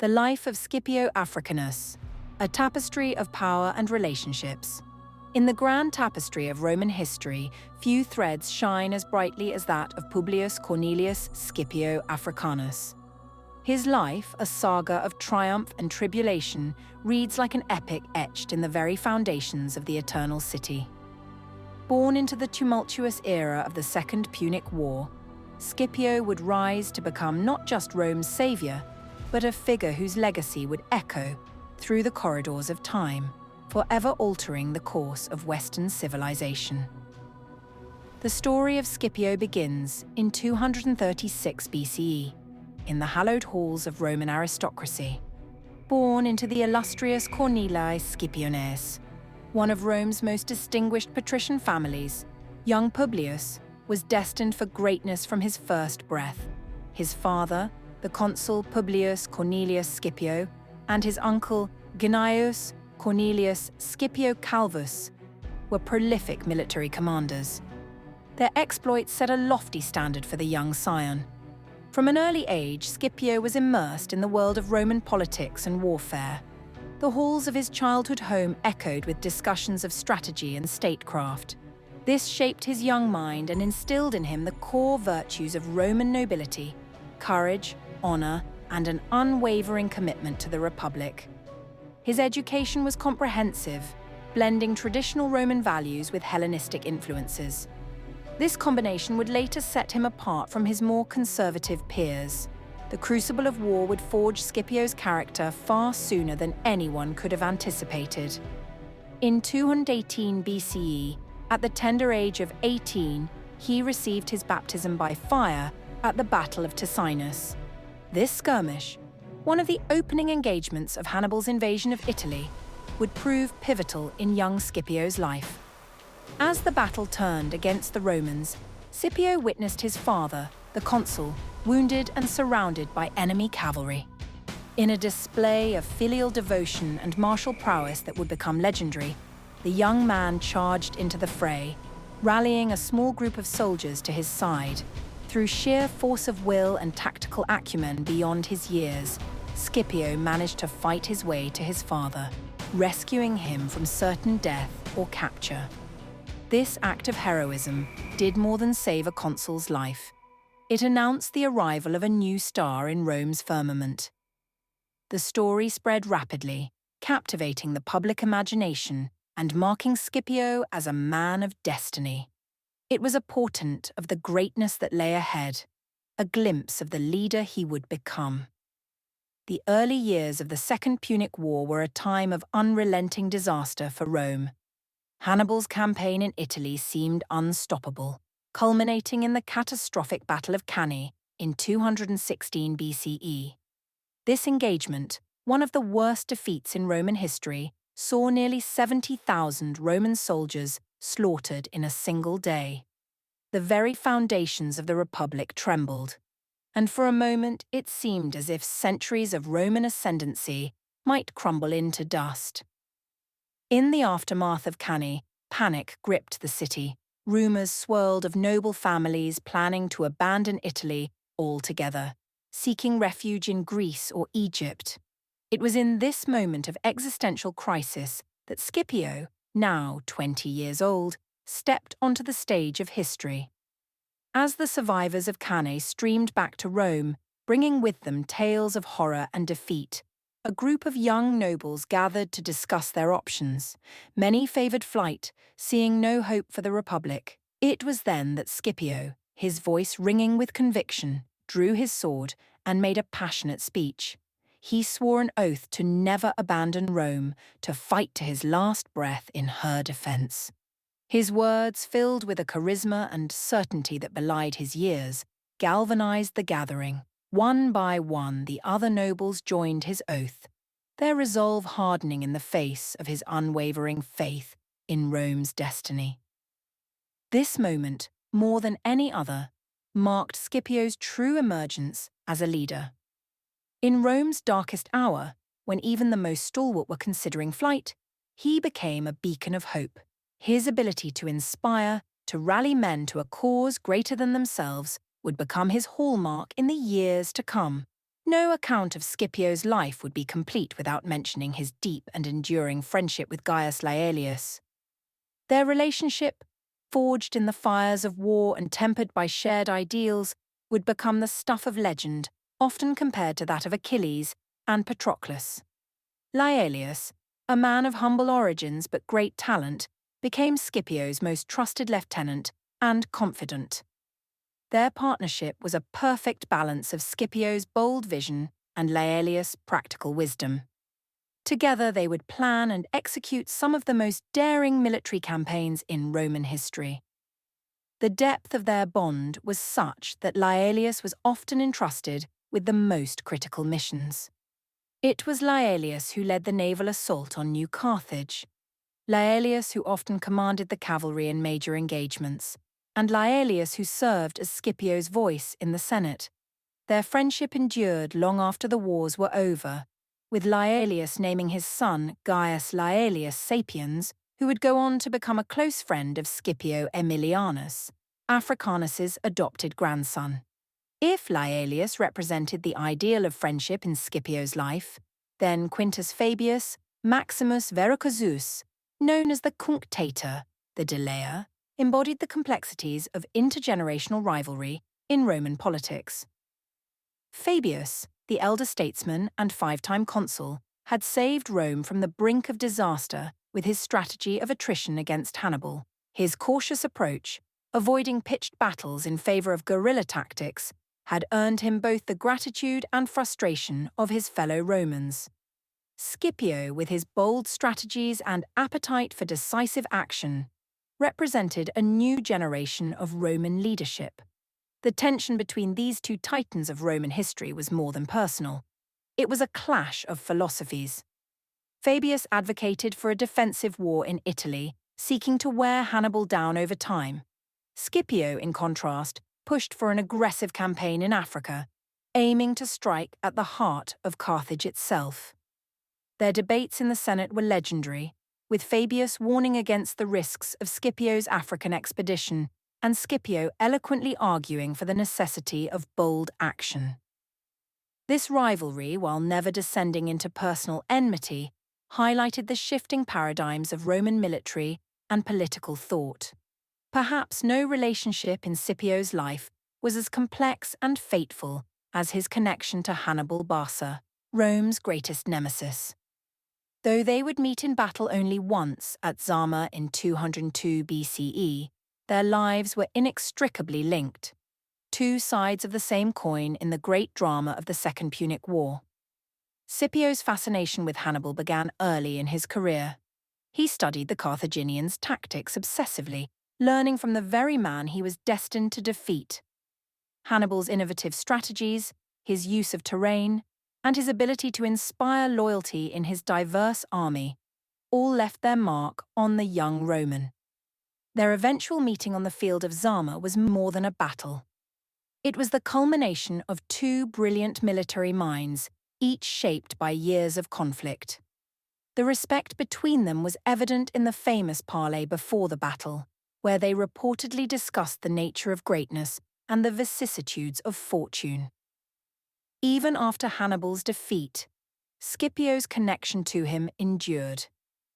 The Life of Scipio Africanus, a tapestry of power and relationships. In the grand tapestry of Roman history, few threads shine as brightly as that of Publius Cornelius Scipio Africanus. His life, a saga of triumph and tribulation, reads like an epic etched in the very foundations of the eternal city. Born into the tumultuous era of the Second Punic War, Scipio would rise to become not just Rome's savior, but a figure whose legacy would echo through the corridors of time, forever altering the course of Western civilization. The story of Scipio begins in 236 BCE, in the hallowed halls of Roman aristocracy. Born into the illustrious Cornelii Scipiones, one of Rome's most distinguished patrician families, young Publius was destined for greatness from his first breath. His father, the consul Publius Cornelius Scipio, and his uncle Gnaeus Cornelius Scipio Calvus were prolific military commanders. Their exploits set a lofty standard for the young scion. From an early age, Scipio was immersed in the world of Roman politics and warfare. The halls of his childhood home echoed with discussions of strategy and statecraft. This shaped his young mind and instilled in him the core virtues of Roman nobility: courage, honor, and an unwavering commitment to the Republic. His education was comprehensive, blending traditional Roman values with Hellenistic influences. This combination would later set him apart from his more conservative peers. The crucible of war would forge Scipio's character far sooner than anyone could have anticipated. In 218 BCE, at the tender age of 18, he received his baptism by fire at the Battle of Ticinus. This skirmish, one of the opening engagements of Hannibal's invasion of Italy, would prove pivotal in young Scipio's life. As the battle turned against the Romans, Scipio witnessed his father, the consul, wounded and surrounded by enemy cavalry. In a display of filial devotion and martial prowess that would become legendary, the young man charged into the fray, rallying a small group of soldiers to his side. Through sheer force of will and tactical acumen beyond his years, Scipio managed to fight his way to his father, rescuing him from certain death or capture. This act of heroism did more than save a consul's life. It announced the arrival of a new star in Rome's firmament. The story spread rapidly, captivating the public imagination and marking Scipio as a man of destiny. It was a portent of the greatness that lay ahead, a glimpse of the leader he would become. The early years of the Second Punic War were a time of unrelenting disaster for Rome. Hannibal's campaign in Italy seemed unstoppable, culminating in the catastrophic Battle of Cannae in 216 BCE. This engagement, one of the worst defeats in Roman history, saw nearly 70,000 Roman soldiers slaughtered in a single day. The very foundations of the Republic trembled, and for a moment it seemed as if centuries of Roman ascendancy might crumble into dust. In the aftermath of Cannae, panic gripped the city. Rumors swirled of noble families planning to abandon Italy altogether, seeking refuge in Greece or Egypt. It was in this moment of existential crisis that Scipio, now 20 years old, stepped onto the stage of history. As the survivors of Cannae streamed back to Rome, bringing with them tales of horror and defeat, a group of young nobles gathered to discuss their options. Many favored flight, seeing no hope for the Republic. It was then that Scipio, his voice ringing with conviction, drew his sword and made a passionate speech. He swore an oath to never abandon Rome, to fight to his last breath in her defense. His words, filled with a charisma and certainty that belied his years, galvanized the gathering. One by one, the other nobles joined his oath, their resolve hardening in the face of his unwavering faith in Rome's destiny. This moment, more than any other, marked Scipio's true emergence as a leader. In Rome's darkest hour, when even the most stalwart were considering flight, he became a beacon of hope. His ability to inspire, to rally men to a cause greater than themselves, would become his hallmark in the years to come. No account of Scipio's life would be complete without mentioning his deep and enduring friendship with Gaius Laelius. Their relationship, forged in the fires of war and tempered by shared ideals, would become the stuff of legend, often compared to that of Achilles and Patroclus. Laelius, a man of humble origins but great talent, became Scipio's most trusted lieutenant and confidant. Their partnership was a perfect balance of Scipio's bold vision and Laelius' practical wisdom. Together they would plan and execute some of the most daring military campaigns in Roman history. The depth of their bond was such that Laelius was often entrusted with the most critical missions. It was Laelius who led the naval assault on New Carthage, Laelius who often commanded the cavalry in major engagements, and Laelius who served as Scipio's voice in the Senate. Their friendship endured long after the wars were over, with Laelius naming his son Gaius Laelius Sapiens, who would go on to become a close friend of Scipio Aemilianus, Africanus's adopted grandson. If Laelius represented the ideal of friendship in Scipio's life, then Quintus Fabius Maximus Verrucosus, known as the Cunctator, the delayer, embodied the complexities of intergenerational rivalry in Roman politics. Fabius, the elder statesman and five-time consul, had saved Rome from the brink of disaster with his strategy of attrition against Hannibal. His cautious approach, avoiding pitched battles in favor of guerrilla tactics, had earned him both the gratitude and frustration of his fellow Romans. Scipio, with his bold strategies and appetite for decisive action, represented a new generation of Roman leadership. The tension between these two titans of Roman history was more than personal. It was a clash of philosophies. Fabius advocated for a defensive war in Italy, seeking to wear Hannibal down over time. Scipio, in contrast, pushed for an aggressive campaign in Africa, aiming to strike at the heart of Carthage itself. Their debates in the Senate were legendary, with Fabius warning against the risks of Scipio's African expedition, and Scipio eloquently arguing for the necessity of bold action. This rivalry, while never descending into personal enmity, highlighted the shifting paradigms of Roman military and political thought. Perhaps no relationship in Scipio's life was as complex and fateful as his connection to Hannibal Barca, Rome's greatest nemesis. Though they would meet in battle only once at Zama in 202 BCE, their lives were inextricably linked, two sides of the same coin in the great drama of the Second Punic War. Scipio's fascination with Hannibal began early in his career. He studied the Carthaginians' tactics obsessively, learning from the very man he was destined to defeat. Hannibal's innovative strategies, his use of terrain, and his ability to inspire loyalty in his diverse army all left their mark on the young Roman. Their eventual meeting on the field of Zama was more than a battle. It was the culmination of two brilliant military minds, each shaped by years of conflict. The respect between them was evident in the famous parley before the battle, where they reportedly discussed the nature of greatness and the vicissitudes of fortune. Even after Hannibal's defeat, Scipio's connection to him endured.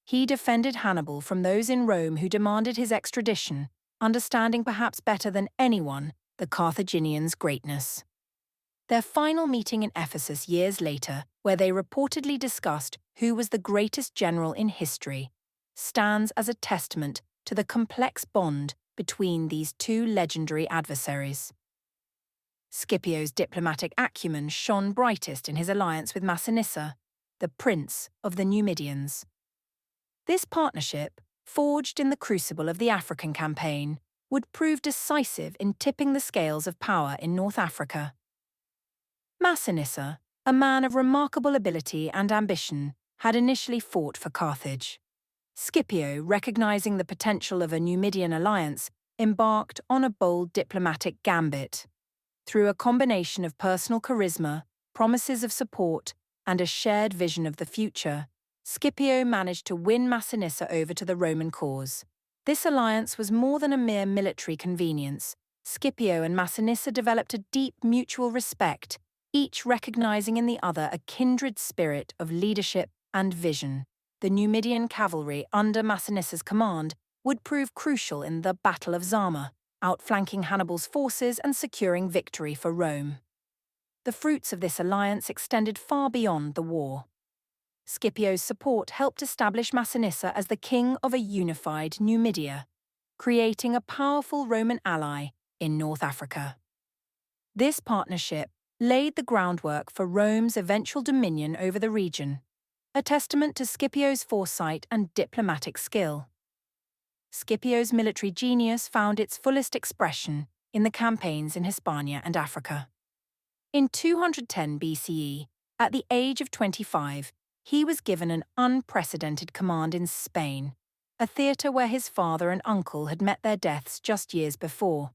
He defended Hannibal from those in Rome who demanded his extradition, understanding perhaps better than anyone the Carthaginians' greatness. Their final meeting in Ephesus years later, where they reportedly discussed who was the greatest general in history, stands as a testament to the complex bond between these two legendary adversaries. Scipio's diplomatic acumen shone brightest in his alliance with Masinissa, the prince of the Numidians. This partnership, forged in the crucible of the African campaign, would prove decisive in tipping the scales of power in North Africa. Masinissa, a man of remarkable ability and ambition, had initially fought for Carthage. Scipio, recognizing the potential of a Numidian alliance, embarked on a bold diplomatic gambit. Through a combination of personal charisma, promises of support, and a shared vision of the future, Scipio managed to win Masinissa over to the Roman cause. This alliance was more than a mere military convenience. Scipio and Masinissa developed a deep mutual respect, each recognizing in the other a kindred spirit of leadership and vision. The Numidian cavalry under Masinissa's command would prove crucial in the Battle of Zama, outflanking Hannibal's forces and securing victory for Rome. The fruits of this alliance extended far beyond the war. Scipio's support helped establish Masinissa as the king of a unified Numidia, creating a powerful Roman ally in North Africa. This partnership laid the groundwork for Rome's eventual dominion over the region, a testament to Scipio's foresight and diplomatic skill. Scipio's military genius found its fullest expression in the campaigns in Hispania and Africa. In 210 BCE, at the age of 25, he was given an unprecedented command in Spain, a theatre where his father and uncle had met their deaths just years before.